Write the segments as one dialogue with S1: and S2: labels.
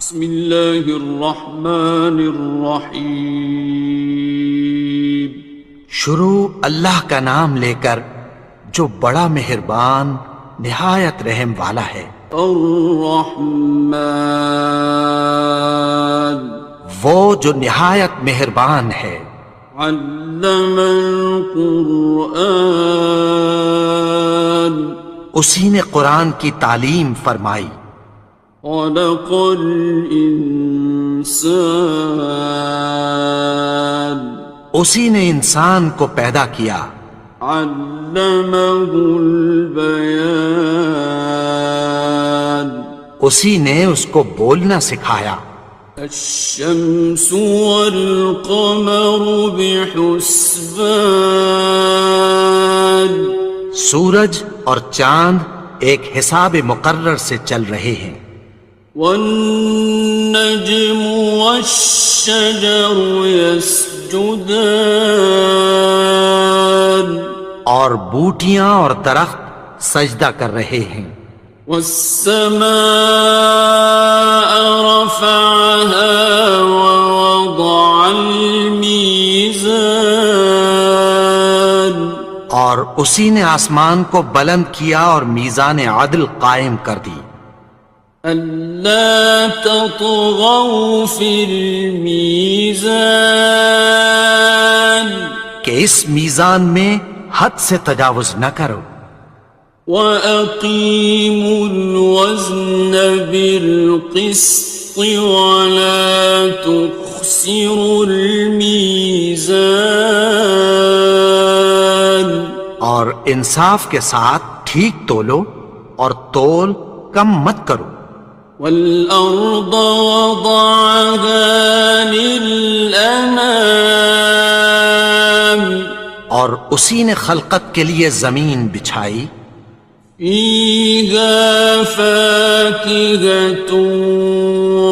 S1: بسم اللہ الرحمن الرحیم۔
S2: شروع اللہ کا نام لے کر جو بڑا مہربان نہایت رحم والا ہے۔
S1: الرحمن،
S2: وہ جو نہایت مہربان ہے۔
S1: علم القرآن،
S2: اسی نے قرآن کی تعلیم فرمائی۔
S1: خلق الانسان،
S2: اسی نے انسان کو پیدا کیا۔
S1: علمہ البیان،
S2: اسی نے اس کو بولنا سکھایا۔
S1: الشمس والقمر بحسبان،
S2: سورج اور چاند ایک حساب مقرر سے چل رہے ہیں۔
S1: والنجم والشجر يسجدان،
S2: اور بوٹیاں اور درخت سجدہ کر رہے ہیں۔
S1: والسماء رفعها ووضع الميزان،
S2: اور اسی نے آسمان کو بلند کیا اور میزان عدل قائم کر دی۔
S1: ألا تطغوا في الميزان،
S2: کہ اس میزان میں حد سے تجاوز نہ کرو۔
S1: وَأَقِيمُوا الْوَزْنَ بِالْقِسْطِ وَلَا تُخْسِرُوا الْمِيزَانَ،
S2: اور انصاف کے ساتھ ٹھیک تولو اور تول کم مت کرو۔
S1: وَالْأَرْضَ وَضَعَهَا لِلْأَنَامِ،
S2: اور اسی نے خلقت کے لیے زمین بچھائی۔
S1: فِيهَا فَاكِهَةٌ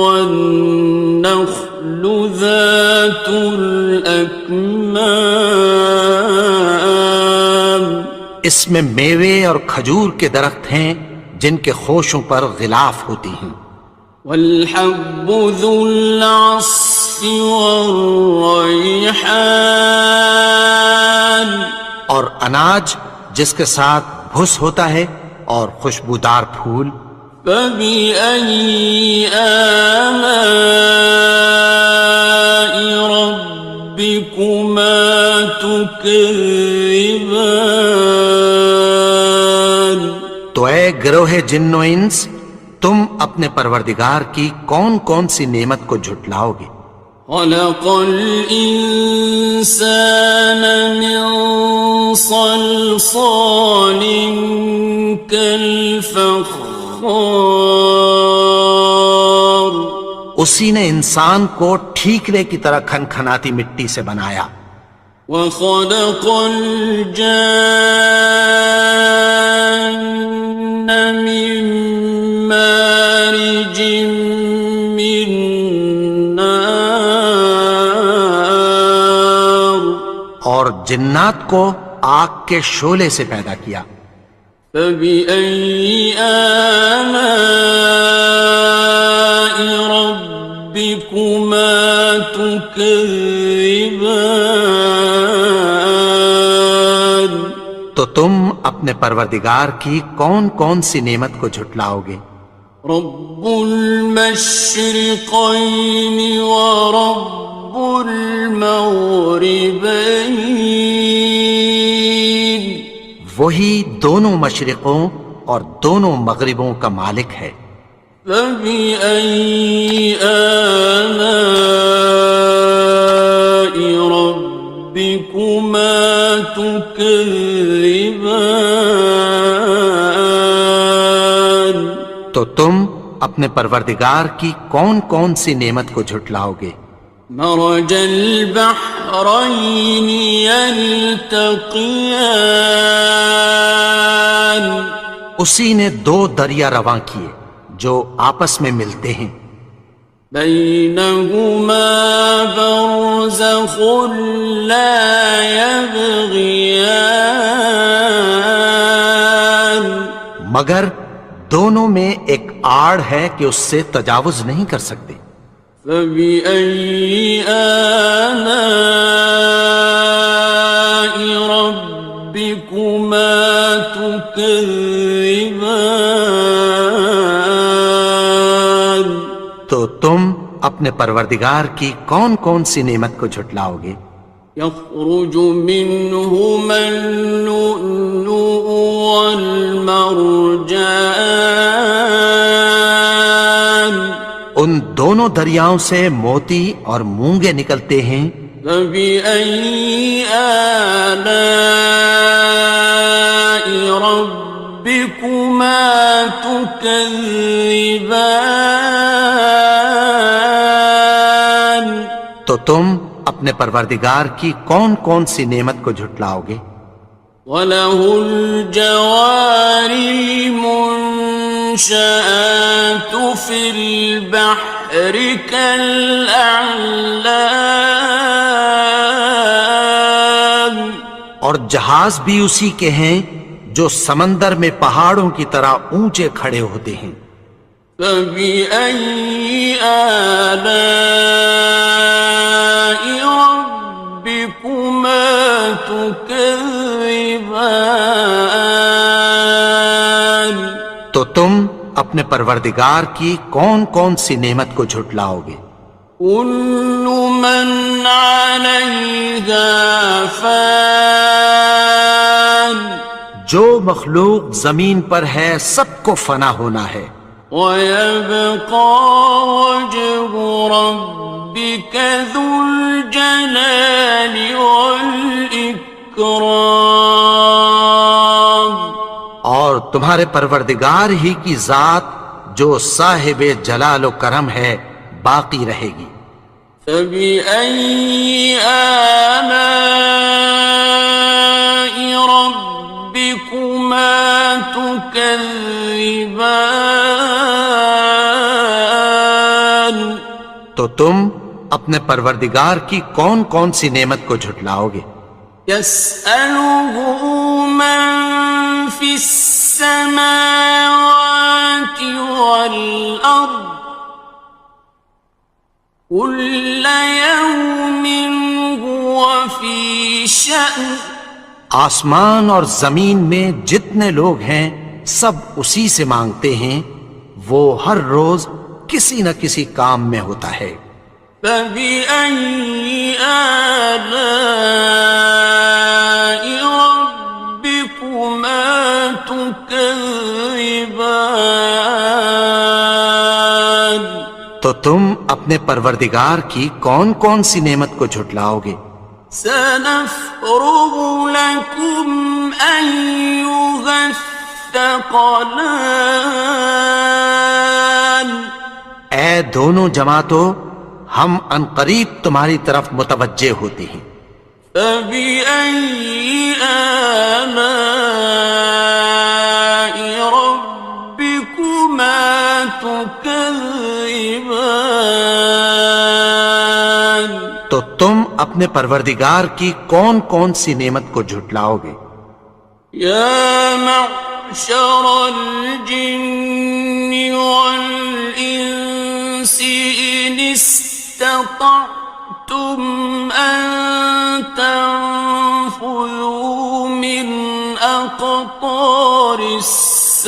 S1: وَالنَّخْلُ ذَاتُ الْأَكْمَامِ،
S2: اس میں میوے اور کھجور کے درخت ہیں جن کے خوشوں پر غلاف ہوتی ہیں۔
S1: وَالْحَبُّ ذُو الْعَصْفِ وَالرَّيْحَانِ،
S2: اور اناج جس کے ساتھ بھس ہوتا ہے اور خوشبودار پھول۔
S1: فَبِأَيِّ آلَاءِ رَبِّكُمَا تُكَذِّبَانِ،
S2: تو اے گروہ جن و انس، تم اپنے پروردگار کی کون کون سی نعمت کو جھٹلاؤ گے؟
S1: خَلَقَ الْإِنسَانَ مِنْ صَلْصَالٍ كَالْفَخَّارِ،
S2: اسی نے انسان کو ٹھیکرے کی طرح کھنکھناتی مٹی سے بنایا۔
S1: وَخَلَقَ الْجَانَّ مِن مَّارِجٍ مِّن نَّارٍ،
S2: اور جنات کو آگ کے شعلے سے پیدا کیا۔
S1: فَبِأَيِّ آلَاءِ رَبِّكُمَا تُكَذِّبَانِ،
S2: تو تم اپنے پروردگار کی کون کون سی نعمت کو جھٹلاؤ گے؟
S1: رب المشرقین ورب المغربین،
S2: وہی دونوں مشرقوں اور دونوں مغربوں کا مالک ہے۔
S1: فَبِأَيِّ آلَاءِ رَبِّكُمَا تُكَذِّبَانِ،
S2: تو تم اپنے پروردگار کی کون کون سی نعمت کو جھٹلاؤ گے؟
S1: مرج البحرین یلتقیان،
S2: اسی نے دو دریا رواں کیے جو آپس میں ملتے ہیں۔
S1: بینہما برزخ لا یبغیان،
S2: مگر دونوں میں ایک آڑ ہے کہ اس سے تجاوز نہیں کر سکتے۔
S1: فبأي آلاء ربكما تكذبان؟
S2: تو تم اپنے پروردگار کی کون کون سی نعمت کو جھٹلاؤ گے؟
S1: يخرج منهما اللؤلؤ والمرجان
S2: ان دونوں دریاؤں سے موتی اور مونگے نکلتے ہیں۔
S1: فبأي آلاء ربكما تكذبان؟
S2: تو تم اپنے پروردگار کی کون کون سی نعمت کو جھٹلاؤ گے؟
S1: وَلَهُ الْجَوَارِ الْمُنشَآتُ فِي الْبَحْرِ كَالْأَعْلَامِ،
S2: اور جہاز بھی اسی کے ہیں جو سمندر میں پہاڑوں کی طرح اونچے کھڑے ہوتے ہیں۔
S1: فَبِأَيِّ آلَاءِ رَبِّكُمَا تُكَذِّبَانِ؟
S2: تو تم اپنے پروردگار کی کون کون سی نعمت کو جھٹلاؤ گے؟
S1: كُلُّ مَنْ عَلَيْهَا فَانٍ،
S2: جو مخلوق زمین پر ہے سب کو فنا ہونا ہے۔
S1: وَيَبْقَى وَجْهُ رَبِّكَ ذُو الْجَلَالِ وَالْإِكْرَامِ،
S2: اور تمہارے پروردگار ہی کی ذات جو صاحب جلال و کرم ہے باقی رہے گی۔
S1: فَبِأَيِّ آلَاءِ رَبِّكُمَا تُكَذِّبَانِ؟
S2: تو تم اپنے پروردگار کی کون کون سی نعمت کو جھٹلاؤ گے؟
S1: يَسْأَلُهُ مَن فِي السَّمَاوَاتِ وَالْأَرْضِ كُلَّ يَوْمٍ هُوَ فِي شَأْنٍ،
S2: آسمان اور زمین میں جتنے لوگ ہیں سب اسی سے مانگتے ہیں، وہ ہر روز کسی نہ کسی کام میں ہوتا ہے۔
S1: فَبِأَيِّ آلَاءِ رَبِّكُمَا تُكَذِّبَانِ؟
S2: تو تم اپنے پروردگار کی کون کون سی نعمت کو جھٹلاؤ گے؟
S1: سَنَفْرُغُ لَكُمْ أَيُّهَ الثَّقَلَانِ؟
S2: اے دونوں جماعتوں، ہم عنقریب تمہاری طرف متوجہ ہوتے ہیں۔
S1: فَبِأَيِّ آلَاءِ رَبِّكُمَا تُكَذِّبَانِ؟
S2: تو تم اپنے پروردگار کی کون کون سی نعمت کو جھٹلاؤ گے؟
S1: يَا مَعْشَرَ الْجِنِّ وَالْإِنسِ إِنِ اسْتَطَعْتُمْ أَن تَنفُذُوا مِنْ أَقْطَارِ السَّمَاوَاتِ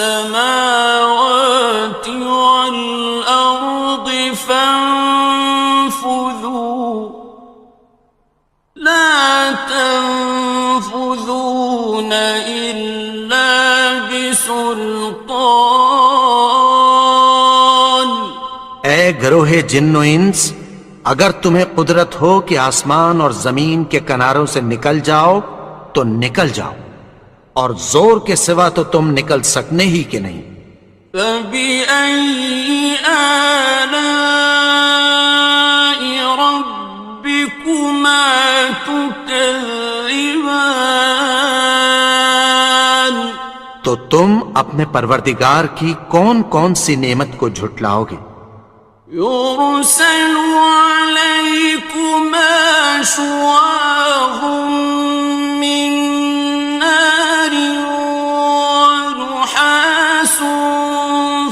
S1: وَالْأَرْضِ فَانفُذُوا لَا تَنفُذُونَ إِلَّا بِسُلْطَانٍ۔
S2: اے گروہ جن و انس، اگر تمہیں قدرت ہو کہ آسمان اور زمین کے کناروں سے نکل جاؤ تو نکل جاؤ، اور زور کے سوا تو تم نکل سکنے ہی کہ نہیں۔
S1: فَبِأَيِّ آلَاءِ رَبِّكُمَا تُكَذِّبَانِ؟
S2: تو تم اپنے پروردگار کی کون کون سی نعمت کو جھٹلاؤ گے؟
S1: يُرْسَلُ عَلَيْكُمَا شُوَاظٌ مِّن نَّارٍ وَنُحَاسٌ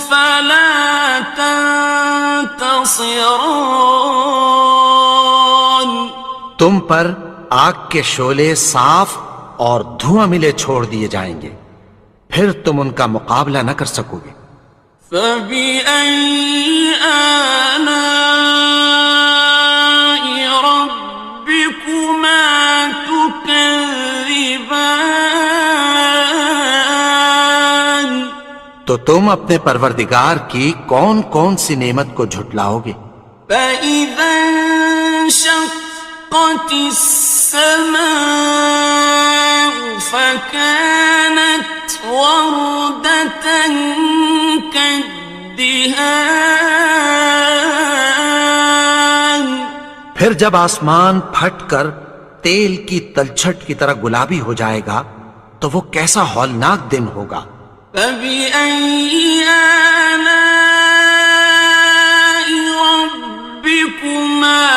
S1: فَلَا خاسران.
S2: تم پر آگ کے شعلے صاف اور دھواں ملے چھوڑ دیے جائیں گے، پھر تم ان کا مقابلہ نہ کر سکو گے۔
S1: فَبِأَيِّ آلَاءِ رَبِّكُمَا تُكَذِّبَانِ.
S2: تو تم اپنے پروردگار کی کون کون سی نعمت کو جھٹلاؤ گے؟
S1: فَإِذَا انشَقَّتِ السَّمَاءُ فَكَانَتْ وَرْدَةً كَالدِّهَانِ.
S2: پھر جب آسمان پھٹ کر تیل کی تلچھٹ کی طرح گلابی ہو جائے گا تو وہ کیسا ہولناک دن ہوگا۔
S1: فَبِأَيِّ آلَاءِ رَبِّكُمَا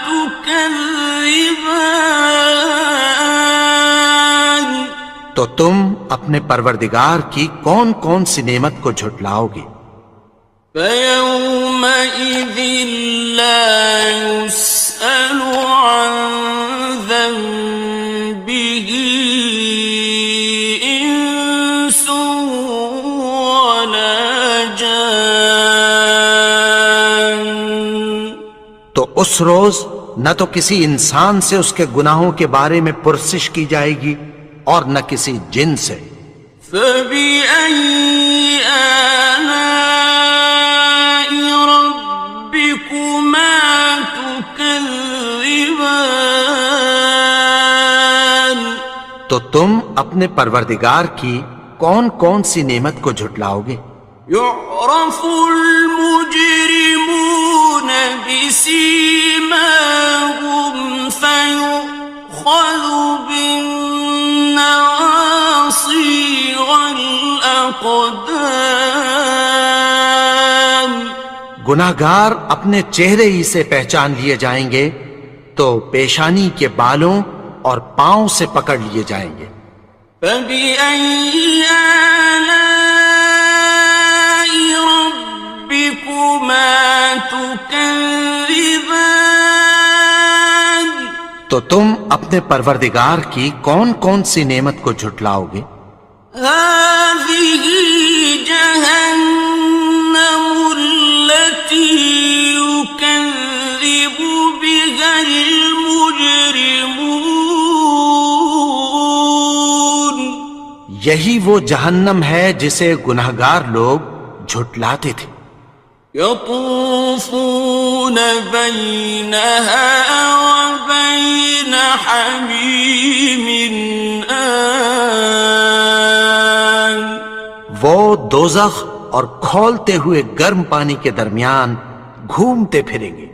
S1: تُكَذِّبَانِ.
S2: تو تم اپنے پروردگار کی کون کون سی نعمت کو جھٹلاؤ گے؟
S1: فَيَوْمَئِذٍ لَا يُسْأَلُ عَنْ ذَنبِهِ إِنسٌ وَلَا جَانٌ.
S2: تو اس روز نہ تو کسی انسان سے اس کے گناہوں کے بارے میں پرسش کی جائے گی اور نہ کسی جن سے۔
S1: فَبِأَيِّ آلَاءِ رَبِّكُمَا تُكَذِّبَانِ.
S2: تو تم اپنے پروردگار کی کون کون سی نعمت کو جھٹلاؤ گے؟
S1: يُعْرَفُ الْمُجْرِمُونَ بِسِيمَاهُمْ فَيُؤْخَذُ بِالنَّوَاصِي وَالْأَقْدَامِ.
S2: گناہگار اپنے چہرے ہی سے پہچان لیے جائیں گے تو پیشانی کے بالوں اور پاؤں سے پکڑ لیے جائیں گے۔
S1: فَبِأَيِّ آلَاءِ رَبِّكُمَا تُكَذِّبَانِ.
S2: تو تم اپنے پروردگار کی کون کون سی نعمت کو جھٹلاؤ گے؟
S1: هَٰذِهِ جَهَنَّمُ الَّتِي يُكَذِّبُ بِهَا الْمُجْرِمُونَ.
S2: یہی وہ جہنم ہے جسے گناہگار لوگ جھٹلاتے تھے۔
S1: يَطُوفُونَ بَيْنَهَا وَبَيْنَ حَمِيمٍ آنٍ.
S2: وہ دوزخ اور کھولتے ہوئے گرم پانی کے درمیان گھومتے پھریں گے۔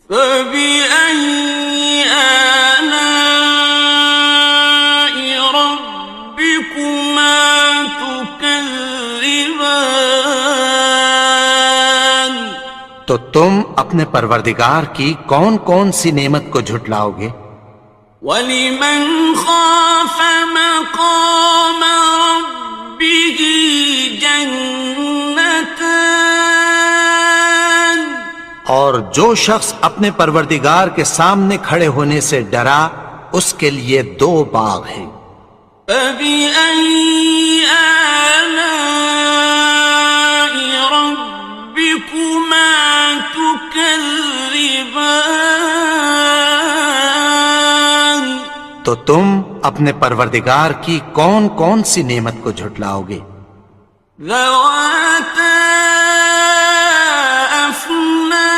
S1: فَبِأَيِّ آلَاءِ رَبِّكُمَا تُكَذِّبَانِ.
S2: تو تم اپنے پروردگار کی کون کون سی نعمت کو جھٹلاؤ گے؟
S1: وَلِمَنْ خَافَ مَقَامَ رَبِّهِ جَنَّتَانِ.
S2: اور جو شخص اپنے پروردگار کے سامنے کھڑے ہونے سے ڈرا اس کے لیے 2 باغ ہیں۔
S1: فَبِأَيِّ آلَاءِ رَبِّكُمَا تُكَذِّبَانِ.
S2: تو تم اپنے پروردگار کی کون کون سی نعمت کو جھٹلاؤ گے؟
S1: ذَوَاتَا أَفْنَانٍ.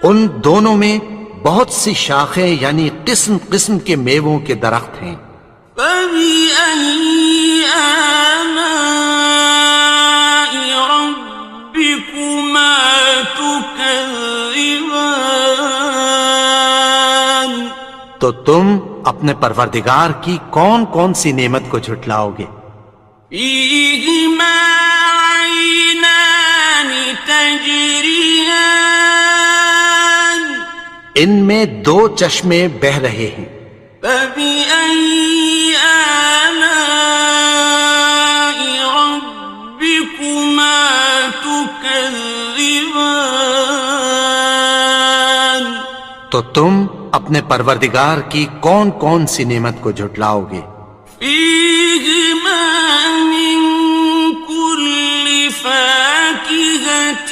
S2: ان دونوں میں بہت سی شاخیں یعنی قسم قسم کے میووں کے درخت ہیں۔
S1: فَبِأَيِّ آلَاءِ رَبِّكُمَا تُكَذِّبَانِ.
S2: تو تم اپنے پروردگار کی کون کون سی نعمت کو جھٹلاؤ گے؟
S1: فِيهِمَا عَيْنَانِ تَجْرِيَانِ.
S2: ان میں 2 چشمے بہہ رہے ہیں۔
S1: فَبِأَيِّ آلَاءِ رَبِّكُمَا تُكَذِّبَانِ. تكذبان
S2: تو تم اپنے پروردگار کی کون کون سی نعمت کو جھٹلاؤ گے؟
S1: فيهما من كل فاكهة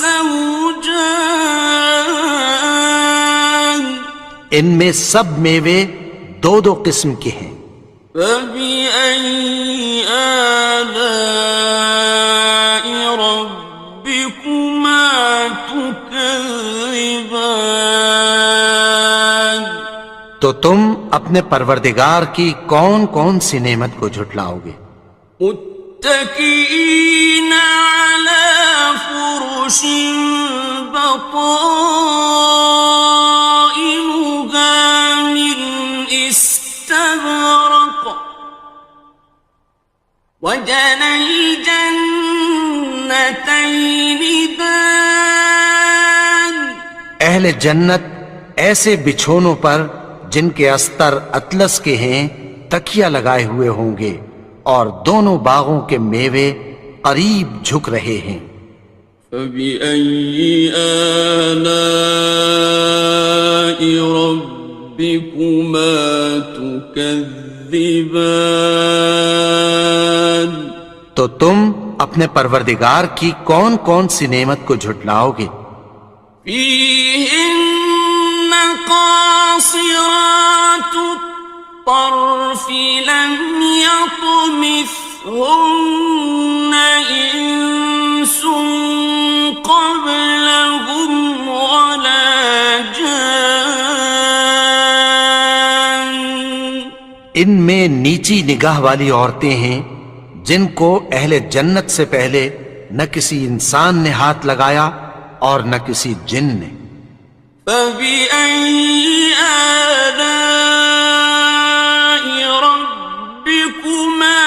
S1: زوجان
S2: ان میں سب میوے دو دو قسم کے ہیں۔
S1: فبأي آلاء ربكما تكذبان
S2: تو تم اپنے پروردگار کی کون کون سی نعمت کو جھٹلاؤ گے؟
S1: متكئين على فرش بطائنها من استبرق وجنى الجنتين دان
S2: اہل جنت ایسے بچھونوں پر جن کے استر اطلس کے ہیں تکیہ لگائے ہوئے ہوں گے، اور دونوں باغوں کے میوے قریب جھک رہے ہیں۔
S1: فبأي آلاء ربكما تكذبان
S2: تو تم اپنے پروردگار کی کون کون سی نعمت کو جھٹلاؤ گے؟
S1: فيهن قاصرات الطرف لم يطمثهن إنس قبلهم ولا جان
S2: ان میں نیچی نگاہ والی عورتیں ہیں جن کو اہل جنت سے پہلے نہ کسی انسان نے ہاتھ لگایا اور نہ کسی جن نے۔
S1: فبأي آلاء ربكما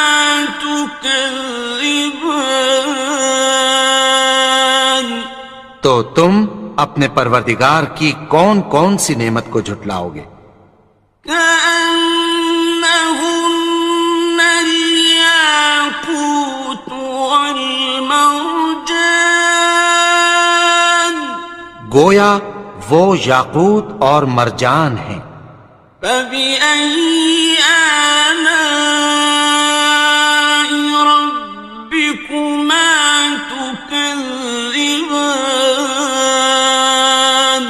S1: تكذبان
S2: تو تم اپنے پروردگار کی کون کون سی نعمت کو جھٹلاؤ گے؟
S1: كأنهن الياقوت والمرجان
S2: گویا وہ یاقوت اور مرجان ہیں۔
S1: فبأي آلاء ربكما تكذبان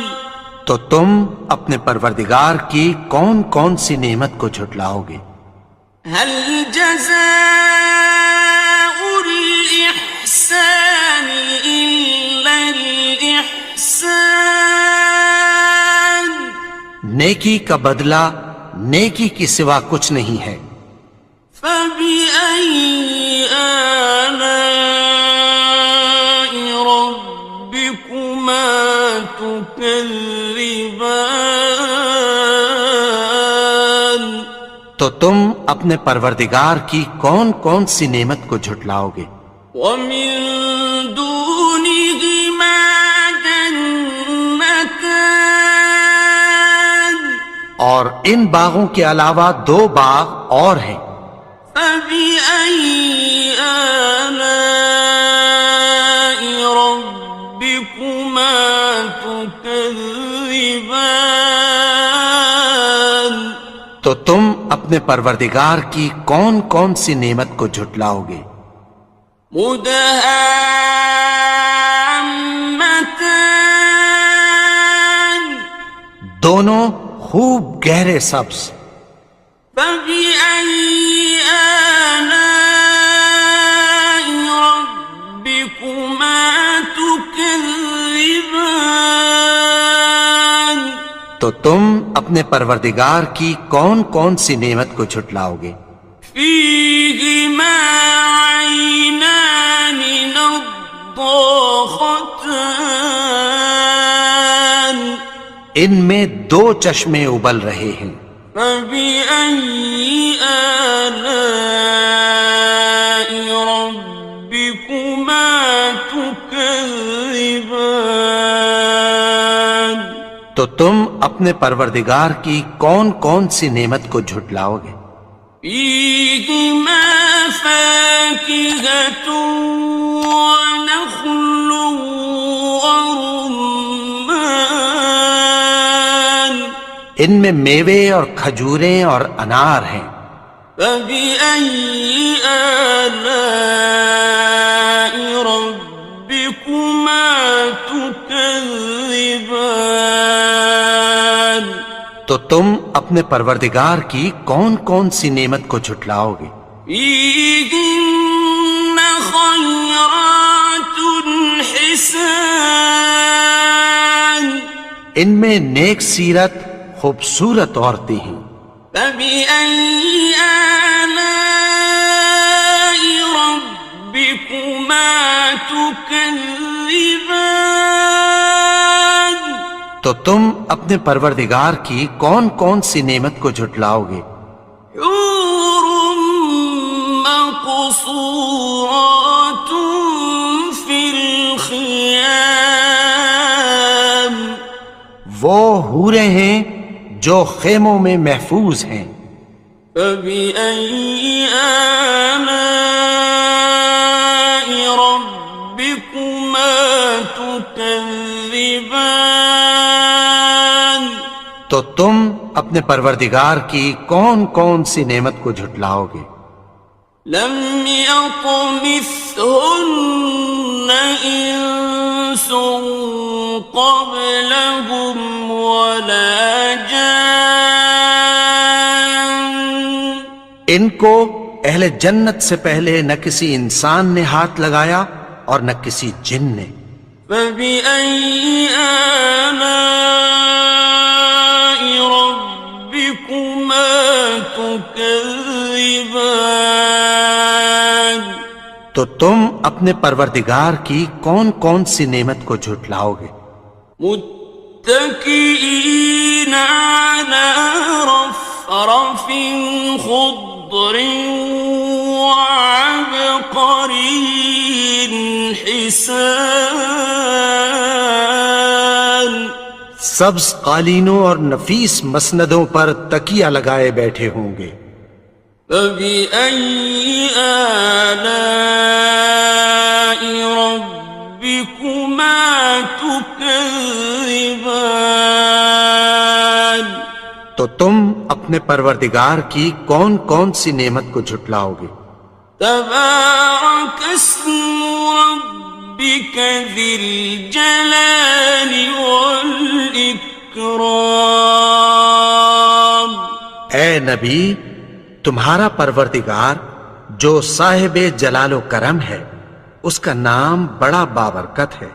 S2: تو تم اپنے پروردگار کی کون کون سی نعمت کو جھٹلاؤ گے؟
S1: هل جزاء الإحسان إلا الإحسان
S2: نیکی کا بدلہ نیکی کی سوا کچھ نہیں ہے۔
S1: فبأي آلاء ربكما تكذبان
S2: تو تم اپنے پروردگار کی کون کون سی نعمت کو جھٹلاؤ گے؟
S1: ومن دونهما جنتان
S2: اور ان باغوں کے علاوہ دو باغ اور ہیں۔
S1: فبأي آلاء ربكما تكذبان
S2: تو تم اپنے پروردگار کی کون کون سی نعمت کو جھٹلاؤ گے؟
S1: مدهامتان
S2: دونوں خوب گہرے سبز۔
S1: فبأي آلاء ربكما تكذبان
S2: تو تم اپنے پروردگار کی کون کون سی نعمت کو جھٹلاؤ گے؟
S1: فيهما عينان نضاختان
S2: ان میں دو چشمے ابل رہے ہیں۔
S1: فبأي آلاء ربكما تكذبان
S2: تو تم اپنے پروردگار کی کون کون سی نعمت کو جھٹلاؤ گے؟
S1: فيهما فاكهة ونخل
S2: ان میں میوے اور کھجوریں اور انار ہیں.
S1: فبأي آلاء ربكما تكذبان
S2: تو تم اپنے پروردگار کی کون کون سی نعمت کو جھٹلاؤ گے؟
S1: فيهن خيرات حسان
S2: ان میں نیک سیرت خوبصورت عورتیں ہیں.
S1: فبأي آلاء ربكما تكذبان
S2: تو تم اپنے پروردگار کی کون کون سی نعمت کو جھٹلاؤ گے؟
S1: حور مقصورات في الخيام
S2: وہ حوریں ہیں جو خیموں میں محفوظ ہیں.
S1: فبأي آلاء ربكما تكذبان
S2: تو تم اپنے پروردگار کی کون کون سی نعمت کو جھٹلاؤ گے؟
S1: لم يطمثهن إنس قبلهم ولا جان
S2: ان کو اہل جنت سے پہلے نہ کسی انسان نے ہاتھ لگایا اور نہ کسی جن نے.
S1: فبأي آلاء ربكما تكذبان
S2: تو تم اپنے پروردگار کی کون کون سی نعمت کو جھٹلاؤ گے؟
S1: متكئين على رفرف خضر وعبقري حسان
S2: سبز قالینوں اور نفیس مسندوں پر تکیہ لگائے بیٹھے ہوں گے.
S1: فبأي آلاء ربكما تكذبان
S2: تو تم اپنے پروردگار کی کون کون سی نعمت کو جھٹلاؤ گے؟
S1: تبارك اسم ربك ذي الجلال والإكرام
S2: اے نبی، تمہارا پروردگار جو صاحب جلال و کرم ہے، اس کا نام بڑا بابرکت ہے.